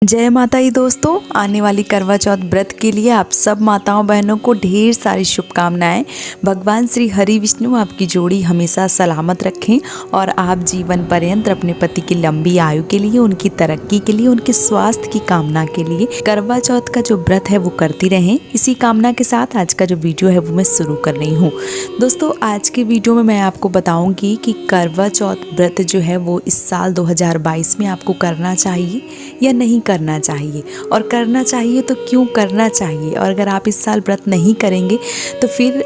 जय माता दी दोस्तों, आने वाली करवा चौथ व्रत के लिए आप सब माताओं बहनों को ढेर सारी शुभकामनाएं। भगवान श्री हरि विष्णु आपकी जोड़ी हमेशा सलामत रखें और आप जीवन पर्यंत अपने पति की लंबी आयु के लिए, उनकी तरक्की के लिए, उनके स्वास्थ्य की कामना के लिए करवा चौथ का जो व्रत है वो करती रहें। इसी कामना के साथ आज का जो वीडियो है वो मैं शुरू कर रही हूँ। दोस्तों, आज के वीडियो में मैं आपको बताऊंगी कि करवा चौथ व्रत जो है वो इस साल 2022 में आपको करना चाहिए या नहीं करना चाहिए, और करना चाहिए तो क्यों करना चाहिए, और अगर आप इस साल व्रत नहीं करेंगे तो फिर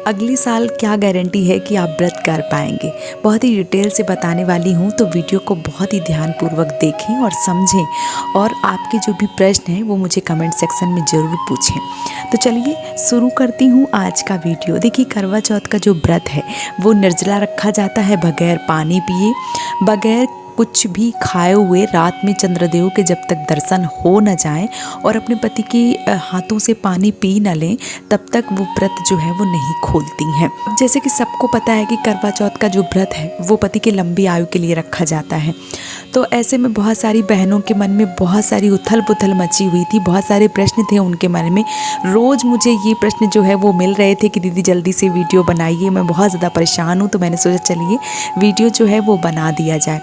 अगले साल क्या गारंटी है कि आप व्रत कर पाएंगे। बहुत ही डिटेल से बताने वाली हूँ, तो वीडियो को बहुत ही ध्यानपूर्वक देखें और समझें, और आपके जो भी प्रश्न हैं वो मुझे कमेंट सेक्शन में ज़रूर पूछें। तो चलिए शुरू करती हूँ आज का वीडियो। देखिए, करवा चौथ का जो व्रत है वो निर्जला रखा जाता है, बगैर पानी पिए, बगैर कुछ भी खाए हुए रात में चंद्रदेव के जब तक दर्शन हो न जाए और अपने पति के हाथों से पानी पी न लें, तब तक वो व्रत जो है वो नहीं खोलती हैं। जैसे कि सबको पता है कि करवा चौथ का जो व्रत है वो पति की लंबी आयु के लिए रखा जाता है। तो ऐसे में बहुत सारी बहनों के मन में बहुत सारी उथल पुथल मची हुई थी, बहुत सारे प्रश्न थे उनके मन में। रोज़ मुझे ये प्रश्न जो है वो मिल रहे थे कि दीदी जल्दी से वीडियो बनाइए, मैं बहुत ज़्यादा परेशान हूँ। तो मैंने सोचा चलिए वीडियो जो है वो बना दिया जाए।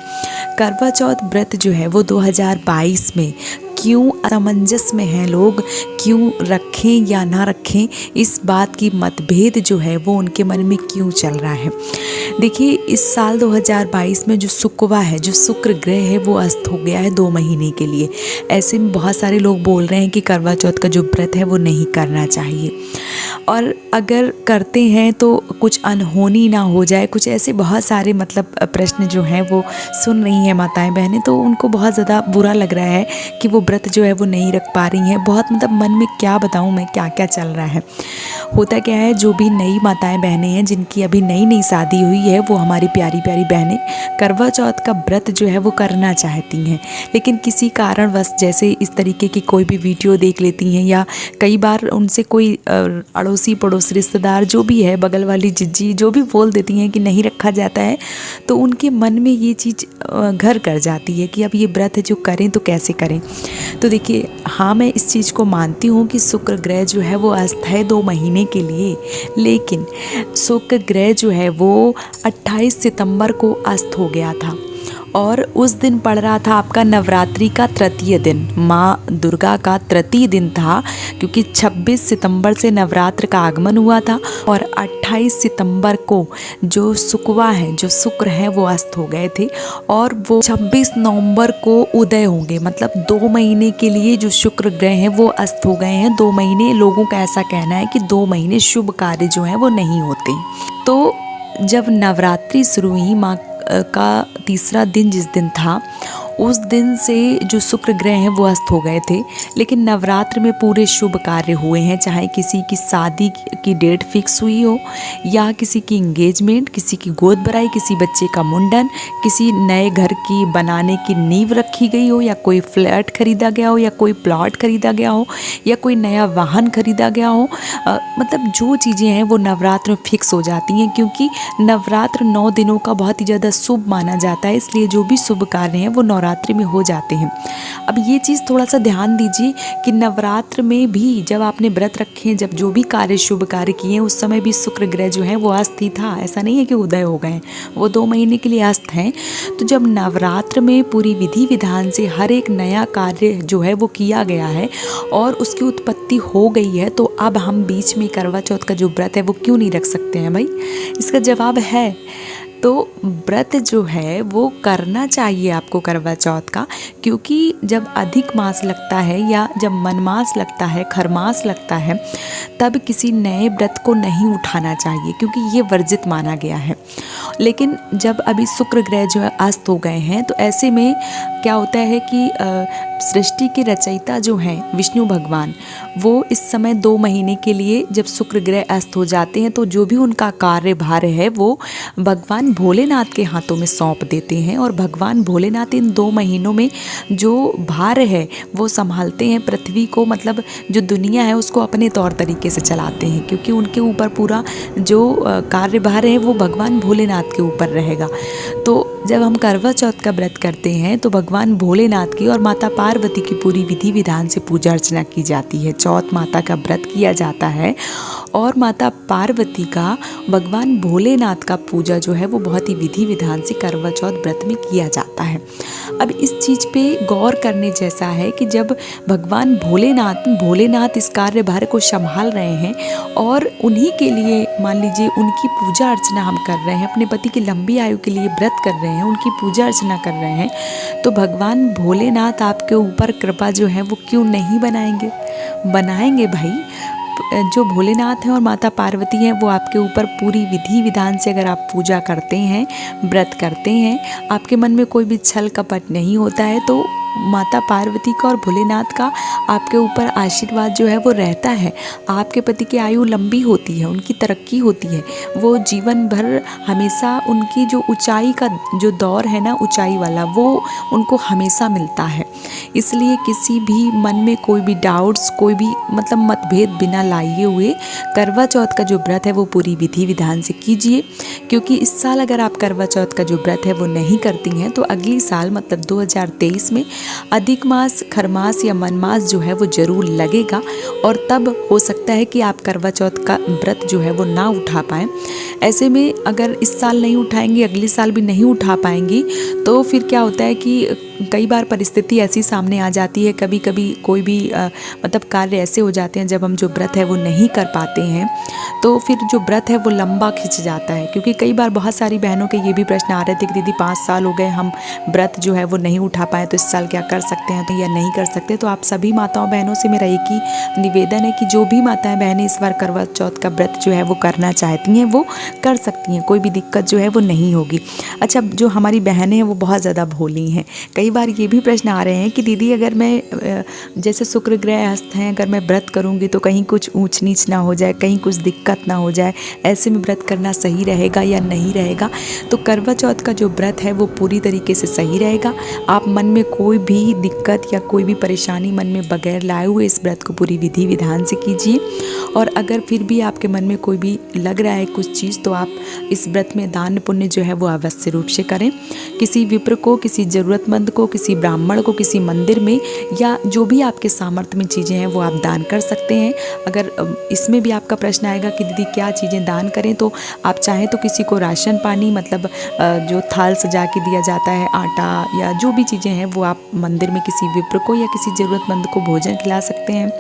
करवा चौथ व्रत जो है वो 2022 में क्यों असमंजस में हैं लोग, क्यों रखें या ना रखें, इस बात की मतभेद जो है वो उनके मन में क्यों चल रहा है। देखिए, इस साल 2022 में जो शुक्रवार है, जो शुक्र ग्रह है वो अस्त हो गया है 2 महीने के लिए। ऐसे में बहुत सारे लोग बोल रहे हैं कि करवा चौथ का जो व्रत है वो नहीं करना चाहिए, और अगर करते हैं तो कुछ अनहोनी ना हो जाए। कुछ ऐसे बहुत सारे प्रश्न जो हैं वो सुन रही हैं माताएं बहनें, तो उनको बहुत ज़्यादा बुरा लग रहा है कि वो व्रत जो है वो नहीं रख पा रही हैं। बहुत मन में क्या बताऊं मैं, क्या क्या चल रहा है। होता क्या है, जो भी नई माताएं बहनें हैं जिनकी अभी नई नई शादी हुई है, वो हमारी प्यारी प्यारी बहनें करवा चौथ का व्रत जो है वो करना चाहती हैं, लेकिन किसी कारणवश जैसे इस तरीके की कोई भी वीडियो देख लेती हैं, या कई बार उनसे कोई अड़ोसी पड़ोस रिश्तेदार जो भी है, बगल वाली जिज्जी जो भी बोल देती हैं कि नहीं रखा जाता है, तो उनके मन में ये चीज़ घर कर जाती है कि अब ये व्रत है जो करें तो कैसे करें। तो देखिए, हाँ, मैं इस चीज़ को मानती हूँ कि शुक्र ग्रह जो है वो अस्त है 2 महीने के लिए, लेकिन शुक्र ग्रह जो है वो 28 सितंबर को अस्त हो गया था, और उस दिन पड़ रहा था आपका नवरात्रि का तृतीय दिन, माँ दुर्गा का तृतीय दिन था, क्योंकि 26 सितंबर से नवरात्र का आगमन हुआ था, और 28 सितंबर को जो शुक्रवार है, जो शुक्र है वो अस्त हो गए थे, और वो 26 नवंबर को उदय होंगे। मतलब 2 महीने के लिए जो शुक्र ग्रह हैं वो अस्त हो गए हैं। 2 महीने लोगों का ऐसा कहना है कि 2 महीने शुभ कार्य जो हैं वो नहीं होते। तो जब नवरात्रि शुरू हुई, माँ का तीसरा दिन जिस दिन था, उस दिन से जो शुक्र ग्रह हैं वो अस्त हो गए थे, लेकिन नवरात्र में पूरे शुभ कार्य हुए हैं। चाहे किसी की शादी की डेट फिक्स हुई हो, या किसी की इंगेजमेंट, किसी की गोद भराई, किसी बच्चे का मुंडन, किसी नए घर की बनाने की नींव रखी गई हो, या कोई फ्लैट खरीदा गया हो, या कोई प्लॉट खरीदा गया हो, या कोई नया वाहन खरीदा गया हो। मतलब जो चीज़ें हैं वो नवरात्र में फिक्स हो जाती हैं, क्योंकि नवरात्र 9 दिनों का बहुत ही ज़्यादा शुभ माना जाता है, इसलिए जो भी शुभ कार्य हैं वो नवरात्रि में हो जाते हैं। अब ये चीज़ थोड़ा सा ध्यान दीजिए कि नवरात्र में भी जब आपने व्रत रखे हैं, जब जो भी कार्य शुभ कार्य किए हैं, उस समय भी शुक्र ग्रह जो है वो अस्त ही था। ऐसा नहीं है कि उदय हो गए, वो 2 महीने के लिए अस्त हैं। तो जब नवरात्र में पूरी विधि विधान से हर एक नया कार्य जो है वो किया गया है और उसकी उत्पत्ति हो गई है, तो अब हम बीच में करवा चौथ का जो व्रत है वो क्यों नहीं रख सकते हैं भाई? इसका जवाब है। तो व्रत जो है वो करना चाहिए आपको करवा चौथ का, क्योंकि जब अधिक मास लगता है, या जब मनमास लगता है, खरमास लगता है, तब किसी नए व्रत को नहीं उठाना चाहिए, क्योंकि ये वर्जित माना गया है। लेकिन जब अभी शुक्र ग्रह जो है अस्त हो गए हैं, तो ऐसे में क्या होता है कि सृष्टि के रचयिता जो हैं विष्णु भगवान, वो इस समय 2 महीने के लिए जब शुक्र ग्रह अस्त हो जाते हैं, तो जो भी उनका कार्यभार है वो भगवान भोलेनाथ के हाथों में सौंप देते हैं और भगवान भोलेनाथ इन 2 महीनों में जो भार है वो संभालते हैं पृथ्वी को, मतलब जो दुनिया है उसको अपने तौर तरीके से चलाते हैं, क्योंकि उनके ऊपर पूरा जो कार्यभार है वो भगवान भोलेनाथ के ऊपर रहेगा। तो जब हम करवा चौथ का व्रत करते हैं तो भगवान भोलेनाथ की और माता पार्वती की पूरी विधि विधान से पूजा अर्चना की जाती है। चौथ माता का व्रत किया जाता है और माता पार्वती का भगवान भोलेनाथ का पूजा जो है वो बहुत ही विधि विधान से करवा चौथ व्रत में किया जाता है। अब इस चीज़ पे गौर करने जैसा है कि जब भगवान भोलेनाथ इस कार्यभार को संभाल रहे हैं और उन्हीं के लिए मान लीजिए उनकी पूजा अर्चना हम कर रहे हैं, अपने पति की लंबी आयु के लिए व्रत कर रहे हैं, उनकी पूजा अर्चना कर रहे हैं, तो भगवान भोलेनाथ आपके ऊपर कृपा जो है वो क्यों नहीं बनाएंगे भाई। जो भोलेनाथ हैं और माता पार्वती हैं वो आपके ऊपर पूरी विधि विधान से अगर आप पूजा करते हैं, व्रत करते हैं, आपके मन में कोई भी छल कपट नहीं होता है, तो माता पार्वती का और भोलेनाथ का आपके ऊपर आशीर्वाद जो है वो रहता है। आपके पति की आयु लंबी होती है, उनकी तरक्की होती है, वो जीवन भर हमेशा उनकी जो ऊंचाई का जो दौर है ना, ऊंचाई वाला, वो उनको हमेशा मिलता है। इसलिए किसी भी मन में कोई भी डाउट्स, कोई भी मतलब मतभेद बिना लाए हुए करवा चौथ का जो व्रत है वो पूरी विधि विधान से कीजिए, क्योंकि इस साल अगर आप करवा चौथ का जो व्रत है वो नहीं करती हैं तो अगली साल मतलब 2023 में अधिक मास, खरमास या मनमास जो है वो जरूर लगेगा और तब हो सकता है कि आप करवा चौथ का व्रत जो है वो ना उठा पाएँ। ऐसे में अगर इस साल नहीं उठाएंगी, अगली साल भी नहीं उठा पाएंगी, तो फिर क्या होता है कि कई बार परिस्थिति ऐसी सामने आ जाती है, कभी कभी कोई भी मतलब कार्य ऐसे हो जाते हैं जब हम जो व्रत है वो नहीं कर पाते हैं, तो फिर जो व्रत है वो लंबा खिंच जाता है। क्योंकि कई बार बहुत सारी बहनों के ये भी प्रश्न आ रहे थे कि दीदी 5 साल हो गए हम व्रत जो है वो नहीं उठा पाए, तो इस साल क्या कर सकते हैं तो या नहीं कर सकते। तो आप सभी माताओं बहनों से मेरा एक ही निवेदन है कि जो भी माताएं बहनें इस बार करवा चौथ का व्रत जो है वो करना चाहती हैं वो कर सकती हैं, कोई भी दिक्कत जो है वो नहीं होगी। अच्छा, जो हमारी बहनें हैं वो बहुत ज़्यादा भोली हैं। कई बार ये भी प्रश्न आ रहे हैं कि दीदी अगर मैं जैसे शुक्र ग्रह हस्त हैं, अगर मैं व्रत करूँगी तो कहीं कुछ ऊंच नीच ना हो जाए, कहीं कुछ दिक्कत ना हो जाए, ऐसे में व्रत करना सही रहेगा या नहीं रहेगा। तो करवा चौथ का जो व्रत है वो पूरी तरीके से सही रहेगा। आप मन में कोई भी दिक्कत या कोई भी परेशानी मन में बगैर लाए हुए इस व्रत को पूरी विधि विधान से कीजिए। और अगर फिर भी आपके मन में कोई भी लग रहा है कुछ चीज़, तो आप इस व्रत में दान पुण्य जो है वो अवश्य रूप से करें। किसी विप्र को, किसी ज़रूरतमंद को, किसी ब्राह्मण को, किसी मंदिर में, या जो भी आपके सामर्थ्य में चीज़ें हैं वो आप दान कर सकते हैं। अगर इसमें भी आपका प्रश्न आएगा कि दीदी क्या चीज़ें दान करें, तो आप चाहें तो किसी को राशन पानी, मतलब जो थाल सजा के दिया जाता है, आटा या जो भी चीज़ें हैं वो आप मंदिर में किसी विप्र को या किसी ज़रूरतमंद को भोजन खिला सकते हैं।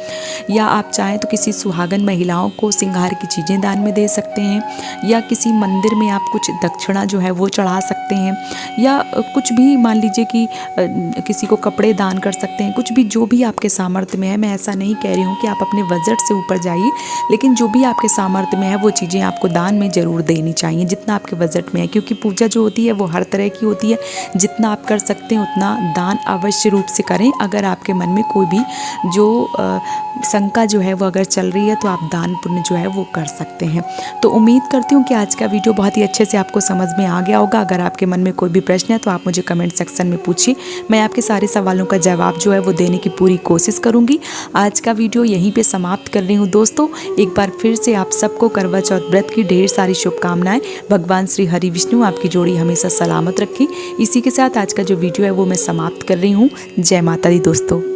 या आप चाहें तो किसी सुहागन महिलाओं को श्रृंगार की चीज़ें दान में दे सकते हैं, या किसी मंदिर में आप कुछ दक्षिणा जो है वो चढ़ा सकते हैं, या कुछ भी मान लीजिए कि किसी को कपड़े दान कर सकते हैं। कुछ भी, जो भी आपके सामर्थ्य में है। मैं ऐसा नहीं कह रही हूँ कि आप अपने बजट से ऊपर जाइए, लेकिन जो भी आपके सामर्थ्य में है वो चीज़ें आपको दान में ज़रूर देनी चाहिए, जितना आपके बजट में है। क्योंकि पूजा जो होती है वो हर तरह की होती है, जितना आप कर सकते हैं उतना दान अवश्य रूप से करें। अगर आपके मन में कोई भी जो शंका जो है वो अगर चल रही है तो आप दान पुण्य जो है वो कर सकते हैं। तो उम्मीद करती हूँ कि आज का वीडियो बहुत ही अच्छे से आपको समझ में आ गया होगा। अगर आपके मन में कोई भी प्रश्न है तो आप मुझे कमेंट सेक्शन में पूछिए, मैं आपके सारे सवालों का जवाब जो है वो देने की पूरी कोशिश करूँगी। आज का वीडियो यहीं पे समाप्त कर रही हूँ दोस्तों। एक बार फिर से आप सबको करवा चौथ व्रत की ढेर सारी शुभकामनाएं। भगवान श्री हरि विष्णु आपकी जोड़ी हमेशा सलामत रखें। इसी के साथ आज का जो वीडियो है वो मैं समाप्त कर रही हूँ। जय माता दी दोस्तों।